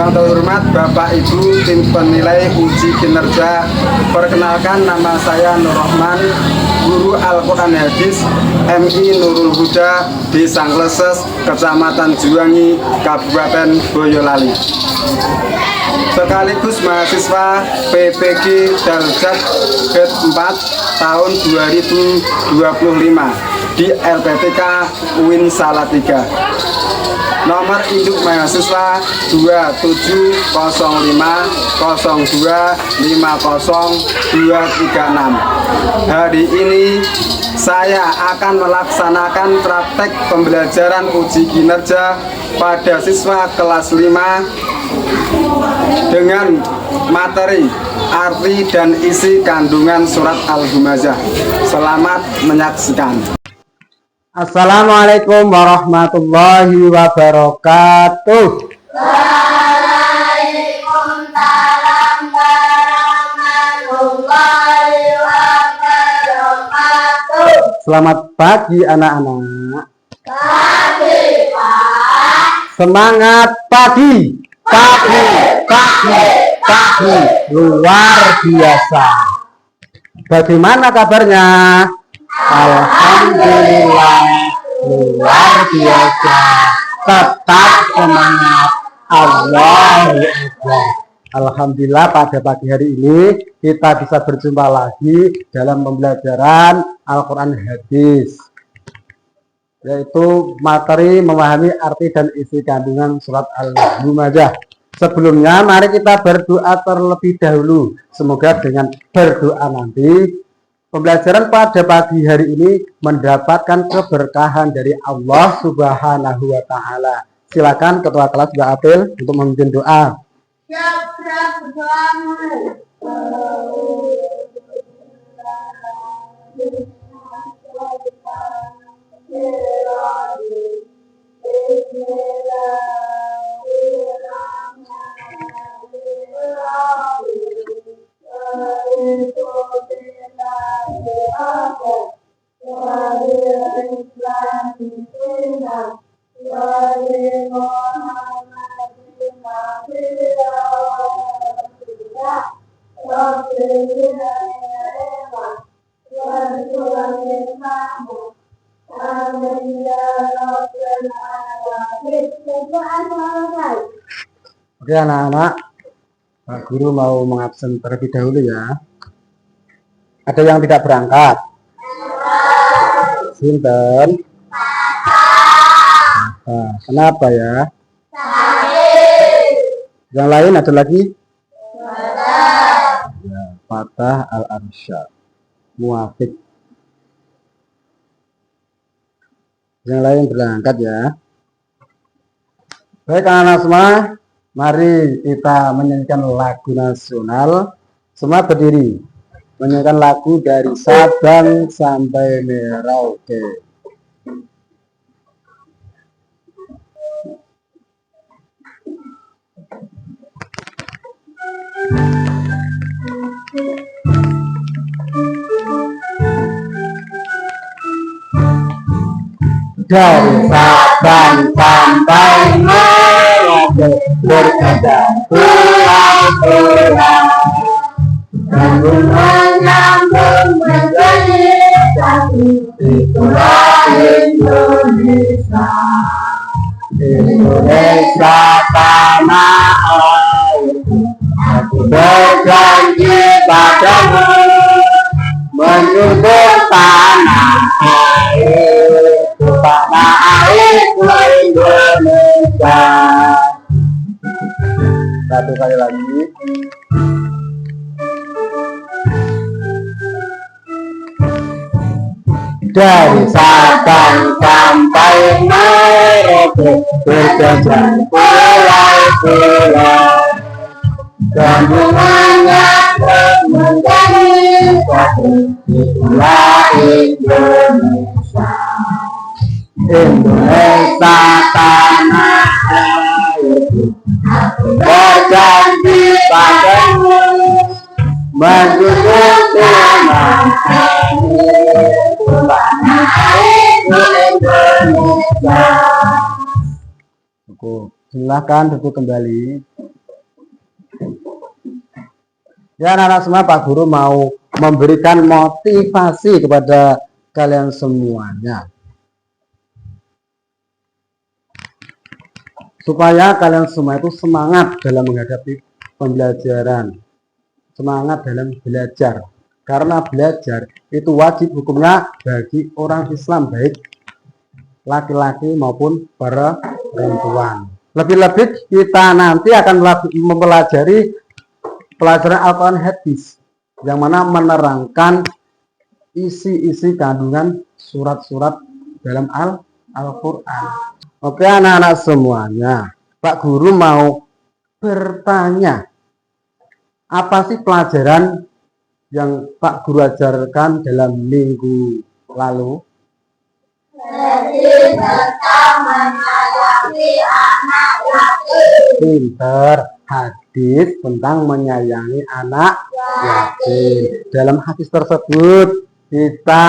Yang terhormat Bapak Ibu tim penilai uji kinerja, perkenalkan nama saya Nur Rahman, guru Al-Quran Hadis MI Nurul Huda, Desa Ngleses, Kecamatan Juwangi, Kabupaten Boyolali. Sekaligus mahasiswa PPG Darjat Bed 4 tahun 2025 di LPTK UIN Salatiga. Nomor induk mahasiswa 27050250236. Hari ini saya akan melaksanakan praktek pembelajaran uji kinerja pada siswa kelas 5 dengan materi, arti dan isi kandungan surat Al-Humazah. Selamat menyaksikan. Assalamualaikum warahmatullahi wabarakatuh. Waalaikumsalam warahmatullahi wabarakatuh. Selamat pagi anak-anak. Pagi, Pak. Semangat pagi. Pagi. Luar biasa. Bagaimana kabarnya? Alhamdulillah, luar biasa. Tetap semangat. Allahu Akbar. Alhamdulillah pada pagi hari ini kita bisa berjumpa lagi dalam pembelajaran Al-Quran Hadis, yaitu materi memahami arti dan isi kandungan surat Al-Humazah. Sebelumnya mari kita berdoa terlebih dahulu. Semoga dengan berdoa nanti pembelajaran pada pagi hari ini mendapatkan keberkahan dari Allah Subhanahu wa Ta'ala. Silakan Ketua kelas Mbak April untuk memimpin doa. Oke anak-anak, Pak Guru mau mengabsen terlebih dahulu ya. Ada yang tidak berangkat? Sinten? Nah, kenapa ya? Yang lain ada lagi? Ya, Fatah Al-Arsyad, Muafiq. Yang lain berangkat ya. Baik anak-anak semua, mari kita menyanyikan lagu nasional. Semua berdiri, menyanyikan lagu dari Sabang sampai Merauke. Dari Sabang sampai Merauke, berkadang pulang-pulang, Sambung menyambung menjadi satu, itulah Indonesia. Indonesia tanah airku, aku berjanji padamu, menyumbang tanah airku, tanah airku Indonesia. Satu kali lagi. Dari Sabang sampai Merauke, berjalan pulau-pulau, Sambungannya terus menjadi satu, itulah Indonesia. Indonesia tanah airku, Aku berjanji padamu, menjunjung tanah airku, tanah airku Indonesia. Cukup. Silakan duduk kembali. Ya anak-anak semua, Pak Guru mau memberikan motivasi kepada kalian semuanya. Supaya kalian semua itu semangat dalam menghadapi pembelajaran. Semangat dalam belajar. Karena belajar itu wajib hukumnya bagi orang Islam, baik laki-laki maupun para perempuan. Lebih-lebih kita nanti akan mempelajari pelajaran Al-Quran hadis yang mana menerangkan isi-isi kandungan surat-surat dalam Al-Quran. Oke anak-anak semuanya, Pak Guru mau bertanya, apa sih pelajaran yang Pak Guru ajarkan dalam minggu lalu? Jadi tentang menyayangi anak yatim. Pinter. Hadis tentang menyayangi anak yatim. Dalam hadis tersebut kita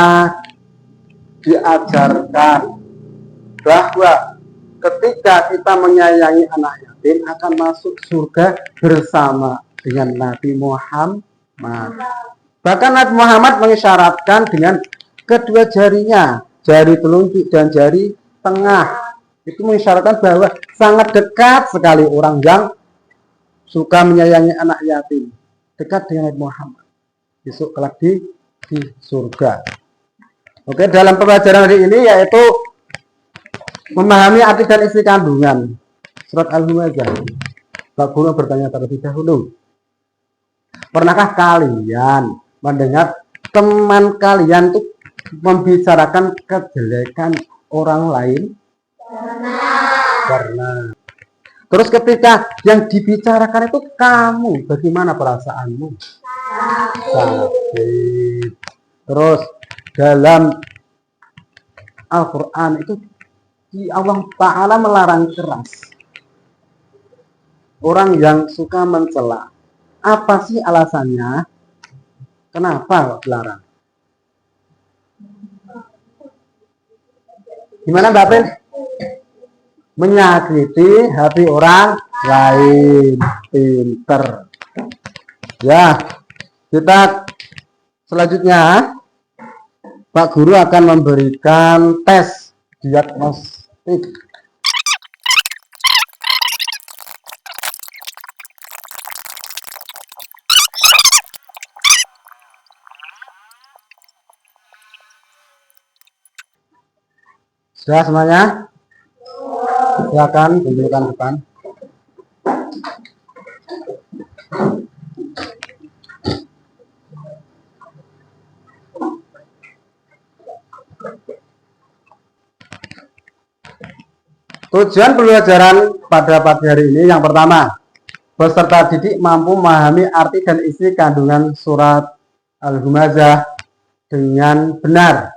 diajarkan bahwa ketika kita menyayangi anak yatim akan masuk surga bersama dengan Nabi Muhammad. Bahkan Nabi Muhammad mengisyaratkan dengan kedua jarinya, jari telunjuk dan jari tengah. Itu mengisyaratkan bahwa sangat dekat sekali orang yang suka menyayangi anak yatim, dekat dengan Nabi Muhammad, besok kelak di surga. Oke, dalam pembelajaran hari ini yaitu memahami arti dan isi kandungan surat Al-Humazah. Pak Guru bertanya terlebih dahulu, pernahkah kalian mendengar teman kalian tuh membicarakan kejelekan orang lain? Pernah. Terus ketika yang dibicarakan itu kamu, bagaimana perasaanmu? Sakit. Terus dalam Al-Quran itu Allah Ta'ala melarang keras orang yang suka mencela. Apa sih alasannya? Kenapa dilarang? Gimana Mbak Prin? Menyakiti hati orang lain. Pinter. Ya, kita selanjutnya Pak Guru akan memberikan tes diagnostik. Sudah semuanya? Silakan tunjukkan depan. Tujuan pembelajaran pada pagi hari ini yang pertama, peserta didik mampu memahami arti dan isi kandungan surat Al-Humazah dengan benar.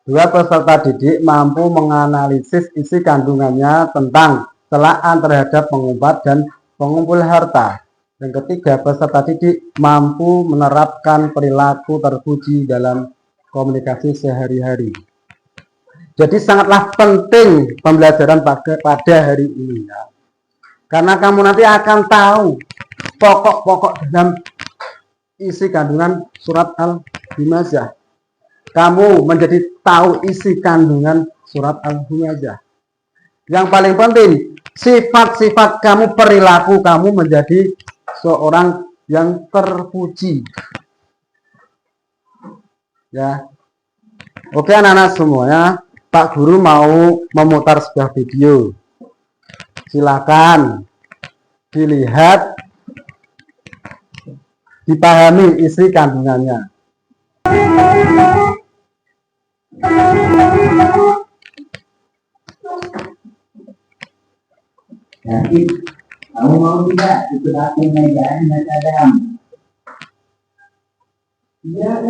Dua, peserta didik mampu menganalisis isi kandungannya tentang celaan terhadap pengumpat dan pengumpul harta. Yang ketiga, peserta didik mampu menerapkan perilaku terpuji dalam komunikasi sehari-hari. Jadi sangatlah penting pembelajaran pada hari ini ya. Karena kamu nanti akan tahu pokok-pokok dalam isi kandungan surat Al-Humazah. Kamu menjadi tahu isi kandungan surat Al-Humazah. Yang paling penting, sifat-sifat kamu, perilaku kamu menjadi seorang yang terpuji. Ya. Oke anak-anak semuanya, Pak Guru mau memutar sebuah video. Silakan dilihat, dipahami isi kandungannya. Jadi, kamu mau tidak ikut aku mengajarkan Adam? Ya,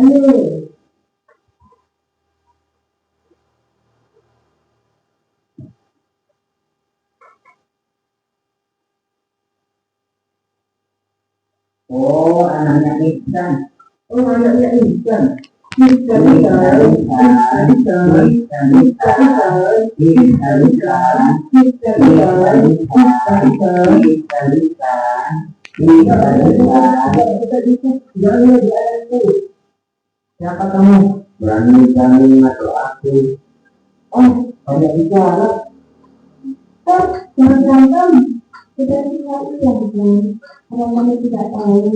oh, anaknya Ihsan. Oh, anaknya Ihsan. Siapa kamu? Berani masuk aku. Oh, banyak bicara. Jangan berantem. Kita tidak iya bukan. Orang kami tidak tahu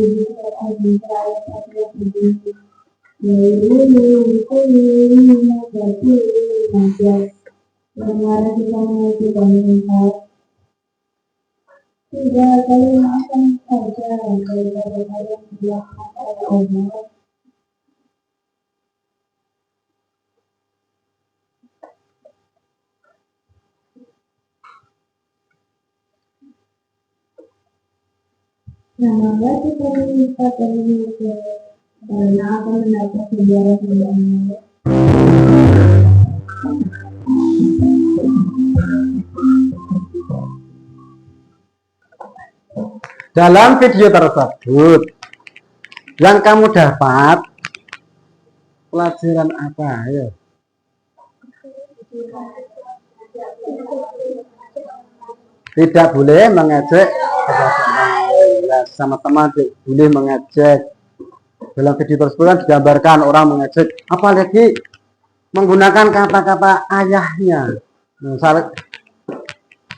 tidak kalian akan saja daripada kalian bilang pada Allah. Semoga kita bisa terhubung karena akan mendapat sejarah sejarah. Dalam video tersebut yang kamu dapat pelajaran apa ya? Tidak boleh mengejek sama-sama boleh mengejek. Dalam video tersebut kan digambarkan orang mengejek, apalagi menggunakan kata-kata ayahnya. Misal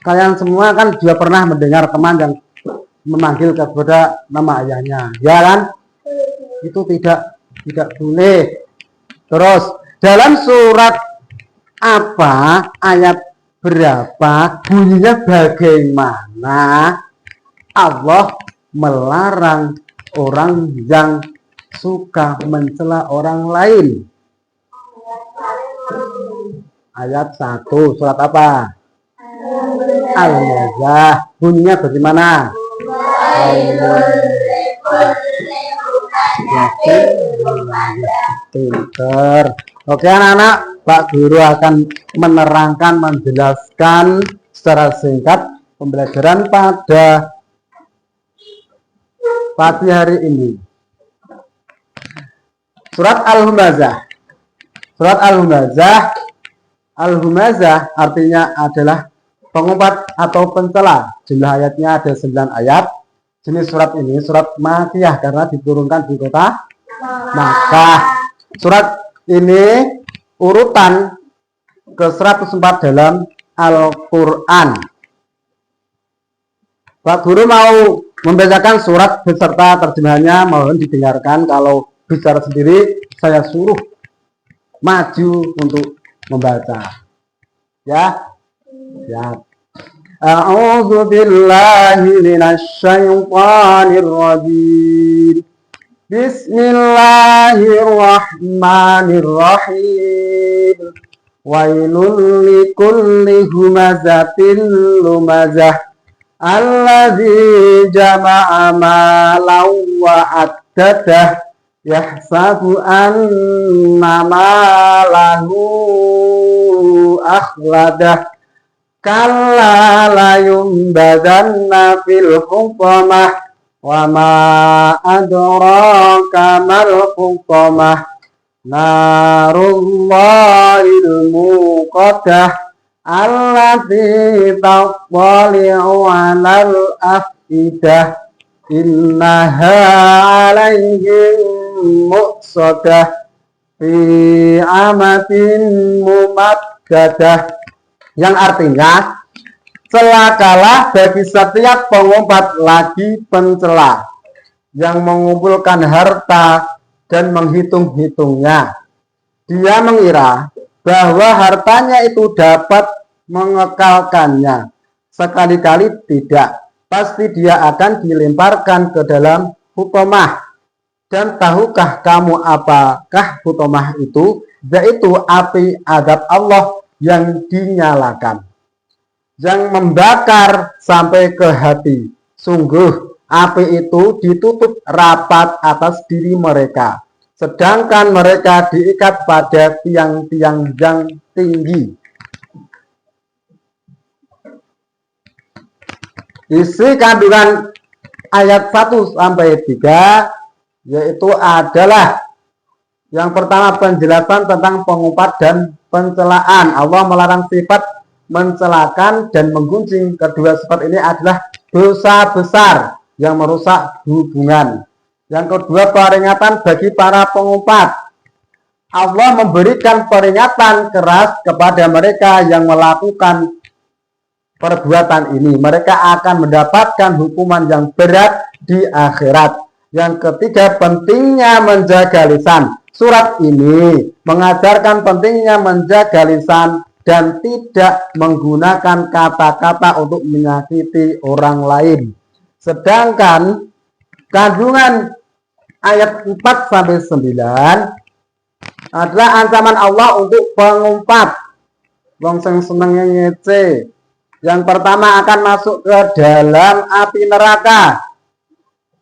kalian semua kan juga pernah mendengar teman yang memanggil kepada nama ayahnya, ya kan? Itu tidak boleh. Terus dalam surat apa, ayat berapa, bunyinya bagaimana Allah melarang orang yang suka mencela orang lain? Ayat 1 surat apa? Al-Ma'idah. Bunyinya bagaimana? Pinter. Oke anak-anak, Pak Guru akan menerangkan, menjelaskan secara singkat pembelajaran pada pagi hari ini. Surat Al-Humazah. Surat Al-Humazah. Al-Humazah artinya adalah pengumpat atau pencela. Jumlah ayatnya ada 9 ayat. Jenis surat ini surat Makkiyah karena diturunkan di kota Makkah. Surat ini urutan ke 104 dalam Al-Quran. Pak Guru mau membacakan surat beserta terjemahannya, mohon didengarkan. Kalau bicara sendiri saya suruh maju untuk membaca. Ya. A'udzu billahi minasyaitonir rajim. Bismillahirrahmanirrahim. Wailul likulli humazatin lumazah. Alladzi jama'a malan wa addadah. Yahsabu anna malahu akhladah. Kalla la yumbadanna fil hutamah. Wa ma adraka mal hutamah. Narullahil muqadah. Allati tattali'u 'alal afidah. Innaha 'alaihim muqsadah fi amatin mumaddadah. Yang artinya celakalah bagi setiap pengumpat lagi pencela yang mengumpulkan harta dan menghitung-hitungnya. Dia mengira bahwa hartanya itu dapat mengekalkannya. Sekali-kali tidak. Pasti dia akan dilemparkan ke dalam hutomah. Dan tahukah kamu apakah hutomah itu? Yaitu api azab Allah yang dinyalakan, yang membakar sampai ke hati. Sungguh api itu ditutup rapat atas diri mereka, sedangkan mereka diikat pada tiang-tiang yang tinggi. Isi kandungan ayat 1 sampai 3 yaitu adalah yang pertama penjelasan tentang pengumpat dan pencelaan. Allah melarang sifat mencelakan dan menggunjing. Kedua sifat ini adalah dosa besar. yang merusak hubungan. Yang kedua, peringatan bagi para pengumpat. Allah memberikan peringatan keras kepada mereka yang melakukan perbuatan ini. Mereka akan mendapatkan hukuman yang berat di akhirat. Yang ketiga, pentingnya menjaga lisan. Surat ini mengajarkan pentingnya menjaga lisan dan tidak menggunakan kata-kata untuk menyakiti orang lain. Sedangkan kandungan ayat 4-9 adalah ancaman Allah untuk pengumpat. Wong sing senenge ngece. Yang pertama akan masuk ke dalam api neraka.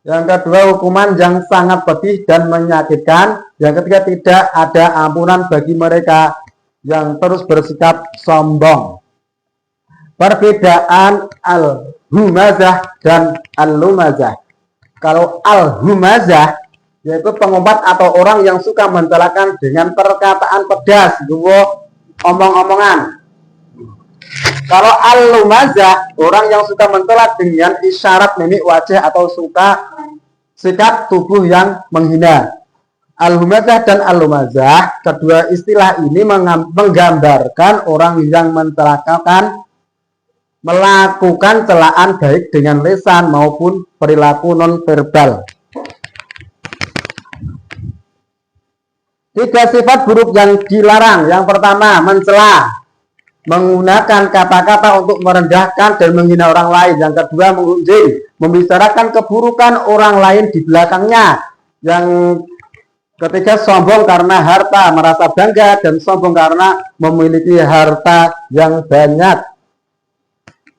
Yang kedua, hukuman yang sangat pedih dan menyakitkan. Yang ketiga, tidak ada ampunan bagi mereka yang terus bersikap sombong. Perbedaan al-humazah dan al-lumazah. Kalau al-humazah yaitu pengumpat atau orang yang suka mencelakan dengan perkataan pedas, omong-omongan. Kalau al-lumazah, orang yang suka mencela dengan isyarat mimik wajah atau suka sikap tubuh yang menghina. Al-humazah dan al-lumazah, kedua istilah ini menggambarkan orang yang melakukan celaan baik dengan lisan maupun perilaku non-verbal. 3 sifat buruk yang dilarang. Yang pertama, mencela, menggunakan kata-kata untuk merendahkan dan menghina orang lain. Yang kedua, menggunjing, membicarakan keburukan orang lain di belakangnya. Yang ketiga, sombong karena harta, merasa bangga dan sombong karena memiliki harta yang banyak.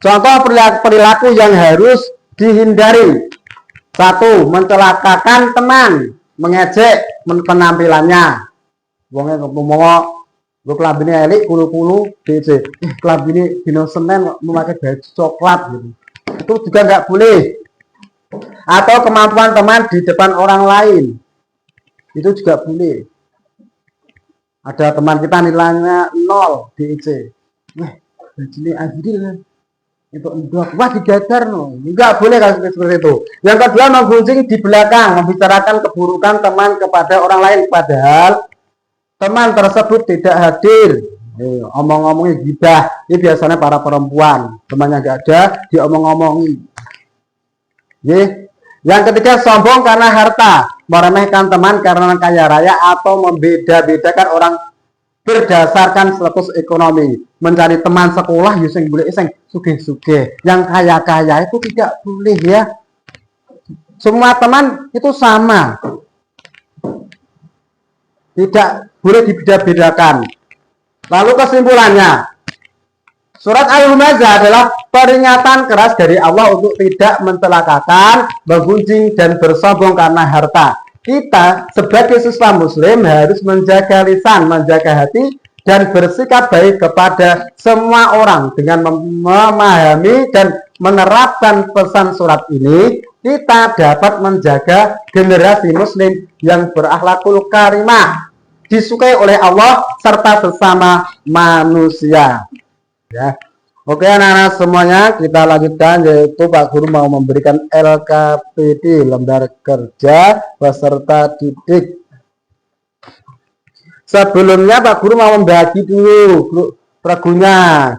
Contoh perilaku yang harus dihindari. 1. Mencelakakan teman, mengejek penampilannya. Wongnya ngomong gue kelab ini elik kulu-kulu DC. Kelab ini dino Senin memakai baju coklat gitu. Itu juga nggak boleh. Atau kemampuan teman di depan orang lain. Itu juga boleh. Ada teman kita nilainya 0 DIC. Baju ini adil itu endok. Wah digajar no. Enggak boleh kalau seperti itu. Yang kedua, menggunjing di belakang, membicarakan keburukan teman kepada orang lain padahal teman tersebut tidak hadir. Omong-omongnya gibah. Ini biasanya para perempuan. Temannya nggak ada, diomong-omongi. Yang ketiga, sombong karena harta, meremehkan teman karena kaya raya atau membeda-bedakan orang berdasarkan status ekonomi. Mencari teman sekolah yang boleh iseng sugih-sugih. Yang kaya-kaya itu tidak boleh ya. Semua teman itu sama. Tidak boleh dibeda-bedakan. Lalu kesimpulannya, surat Al-Humazah adalah peringatan keras dari Allah untuk tidak mencelakakan, menggunjing dan bersombong karena harta. Kita sebagai sesama muslim harus menjaga lisan, menjaga hati dan bersikap baik kepada semua orang. Dengan memahami dan menerapkan pesan surat ini, kita dapat menjaga generasi muslim yang berakhlakul karimah, disukai oleh Allah serta sesama manusia. Ya. Oke anak-anak semuanya, kita lanjutkan, yaitu Pak Guru mau memberikan LKPD, lembar kerja peserta didik. Sebelumnya Pak Guru mau membagi dulu regunya.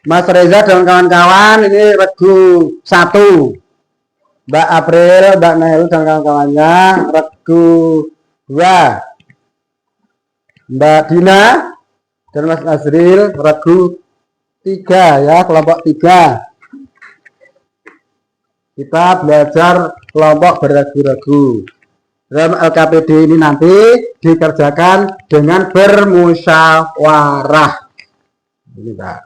Mas Reza dan kawan-kawan ini regu 1. Mbak April, Mbak Nail dan kawan-kawannya regu 2. Mbak Dina dan Mas Nazril regu 3 ya, kelompok 3. Kita belajar kelompok berregu-regu. Dalam LKPD ini nanti dikerjakan dengan bermusyawarah. Ini Pak.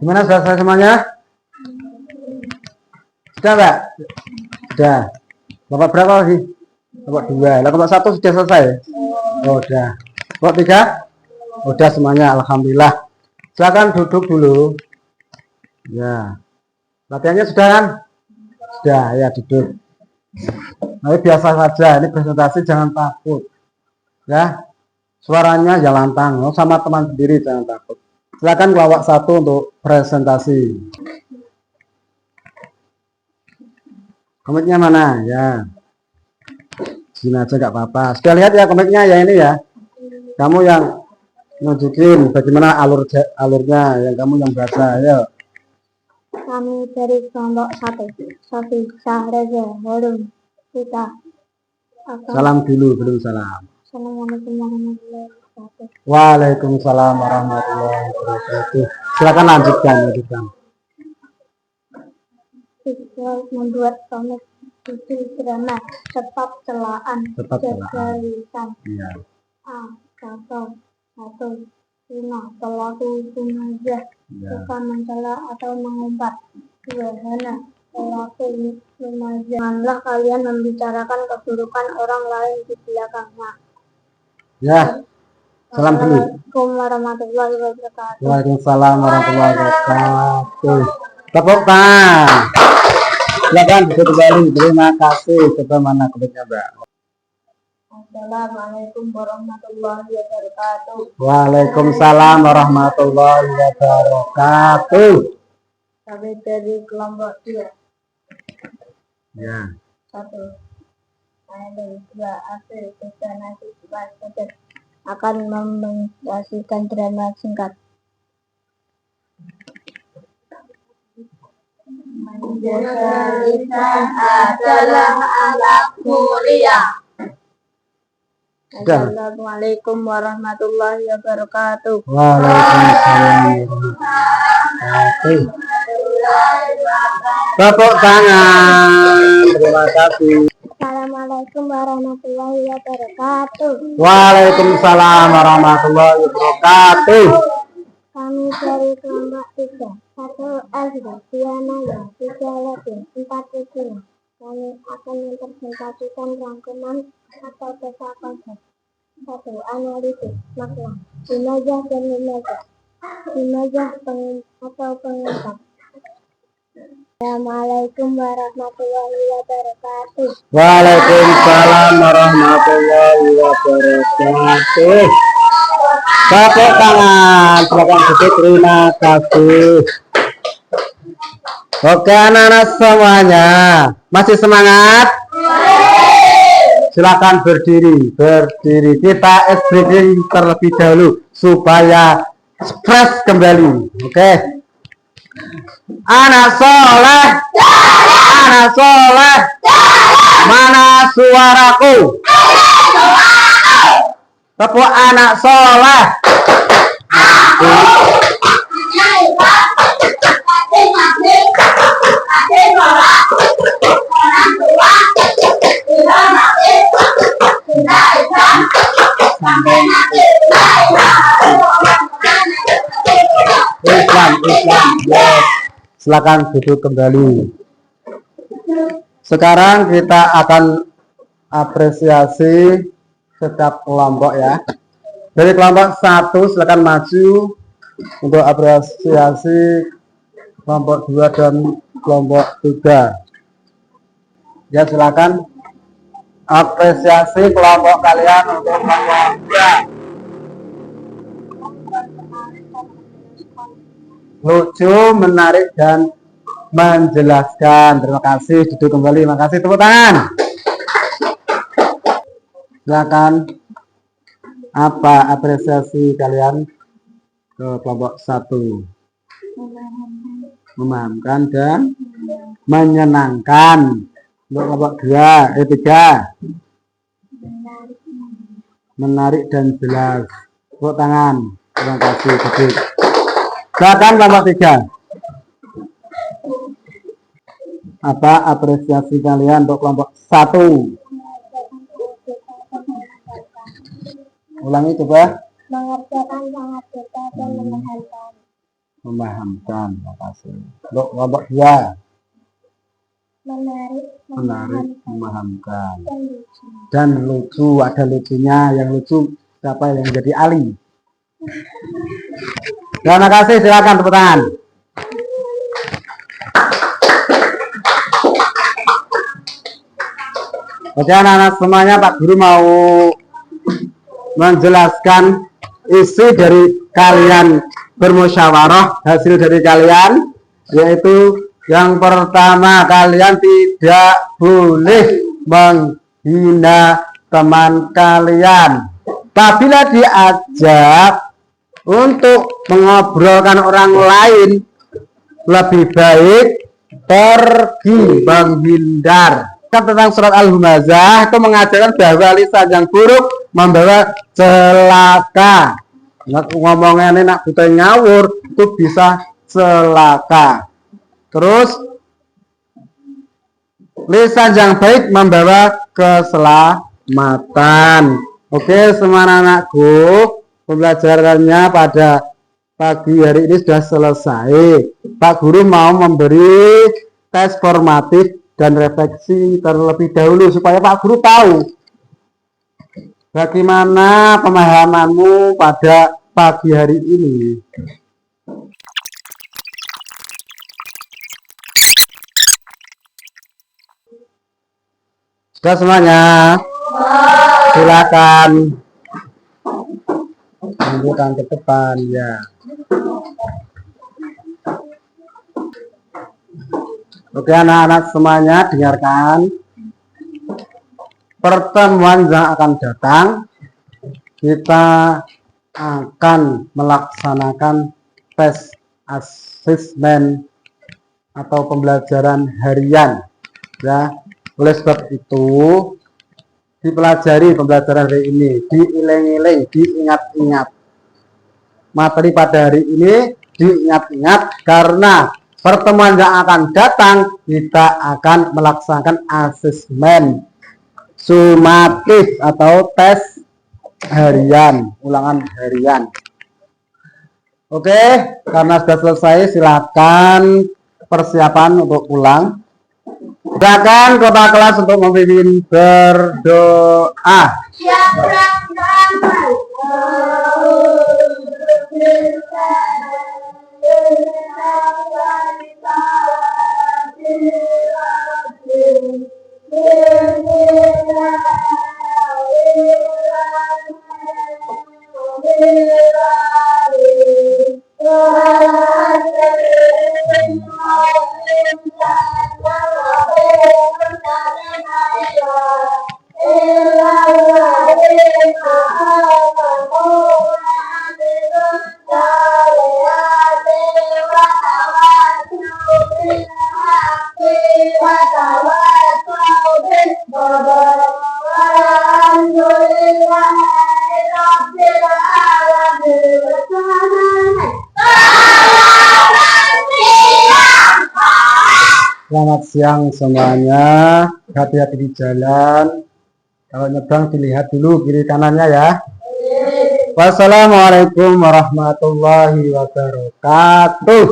Gimana, sudah selesai semuanya? Sudah Mbak? Sudah. Kelompok berapa lagi? Kelompok 2. Lah kelompok 1 sudah selesai? Oh, udah. Kelompok 3? Udah semuanya, alhamdulillah. Silakan duduk dulu. Ya. Latihannya sudah kan? Sudah, ya duduk. Nah, biasa saja, ini presentasi jangan takut. Ya. Suaranya ya lantang, sama teman sendiri jangan takut. Silakan kelompok 1 untuk presentasi. Komiknya mana? Ya. Sini aja nggak apa-apa. Sudah lihat ya komiknya ya ini ya. Kamu yang nunjukin bagaimana alurnya, yang kamu yang baca ya. Kami dari kelompok 1, Sofi, Sahreza, Harun, kita. Salam dulu, belum salam. Assalamualaikum warahmatullahi wabarakatuh. Waalaikumsalam warahmatullahi wabarakatuh. Silakan lanjutkan. Kita membuat komik itu drama cepat celaan jagalisan Iya. Contoh 1. Sina pelaku sengaja suka mencela atau mengumpat. 2. Hana pelaku sengaja. Janganlah kalian membicarakan keburukan orang lain di belakangnya. Ya. Salam dulu. Assalamualaikum warahmatullahi wabarakatuh. Waalaikumsalam warahmatullahi wabarakatuh. Tepuk tangan. Silakan bisa kembali. Terima kasih. Coba mana komiknya Mbak? Assalamualaikum warahmatullahi wabarakatuh. Waalaikumsalam warahmatullahi wabarakatuh. Kami dari kelompok 2. Ya. 1. Saya dari 2 April dan nanti akan mempresentasikan drama singkat. Menjaga lisan adalah alat mulia. Assalamualaikum warahmatullahi wabarakatuh. Waalaikumsalam warahmatullahi wabarakatuh. Tepuk tangan. Terima kasih. Assalamualaikum warahmatullahi wabarakatuh. Waalaikumsalam warahmatullahi wabarakatuh. Kami dari kelompok 3. 1 Elza, 2 Naya, 3 Latin, 4 Regina. Kami akan mempresentasikan rangkuman atau peta konsep. 1. Analisis makna, imajah dan imajah. Imajah atau pengungkap. Assalamualaikum warahmatullahi wabarakatuh. Waalaikumsalam warahmatullahi wabarakatuh. Tepuk tangan. Silakan duduk. Terima kasih. Oke anak-anak semuanya, masih semangat? Silakan berdiri. Kita ice breaking terlebih dahulu supaya fresh kembali. Oke. Anak soleh, mana suaraku? Tepuk anak soleh. Islam. Yes. Silakan duduk kembali. Sekarang kita akan apresiasi setiap kelompok ya. Dari kelompok 1 silakan maju untuk apresiasi kelompok 2 dan kelompok 3. Ya silakan apresiasi kelompok kalian untuk kelompok 2. Lucu, menarik, dan menjelaskan. Terima kasih. Duduk kembali. Terima kasih. Tepuk tangan. Silakan. Apa apresiasi kalian ke kelompok 1? Memahamkan dan menyenangkan. Untuk kelompok 3. Menarik dan jelas. Tepuk tangan. Terima kasih. Duduk. Silakan kelompok 3. Apa apresiasi kalian untuk kelompok 1? Ulangi coba. Mengerjakan sangat dekat dan menyenangkan. Memahamkan. Terima kasih. Untuk kelompok 2. Menarik, memahamkan. Dan lucu. Ada lucunya. Yang lucu siapa yang jadi Ali? Terima kasih. Silakan tepuk tangan. Oke anak-anak semuanya, Pak Guru mau menjelaskan isi dari kalian bermusyawarah, hasil dari kalian, yaitu yang pertama, kalian tidak boleh menghina teman kalian. Apabila diajak untuk mengobrolkan orang lain, lebih baik pergi, menghindar. Tentang surat Al-Humazah itu mengajarkan bahwa lisan yang buruk membawa celaka. Ngomongnya ini nak buta ngawur itu bisa celaka. Terus lisan yang baik membawa keselamatan. Oke, semua anakku, pembelajarannya pada pagi hari ini sudah selesai. Pak Guru mau memberi tes formatif dan refleksi terlebih dahulu supaya Pak Guru tahu bagaimana pemahamanmu pada pagi hari ini. Sudah semuanya? Silakan lanjutkan ke depan ya. Oke anak-anak semuanya, dengarkan. Pertemuan yang akan datang, kita akan melaksanakan tes asesmen atau pembelajaran harian ya. Oleh sebab itu dipelajari pembelajaran hari ini, diiling-iling, diingat-ingat. Materi pada hari ini diingat-ingat karena pertemuan yang akan datang kita akan melaksanakan asesmen sumatif atau tes harian, ulangan harian. Oke, karena sudah selesai silakan persiapan untuk pulang. Silakan kepala kelas untuk memimpin berdoa. Selamat siang semuanya, hati-hati di jalan. Kalau nyebrang dilihat dulu kiri kanannya ya. Wassalamualaikum warahmatullahi wabarakatuh.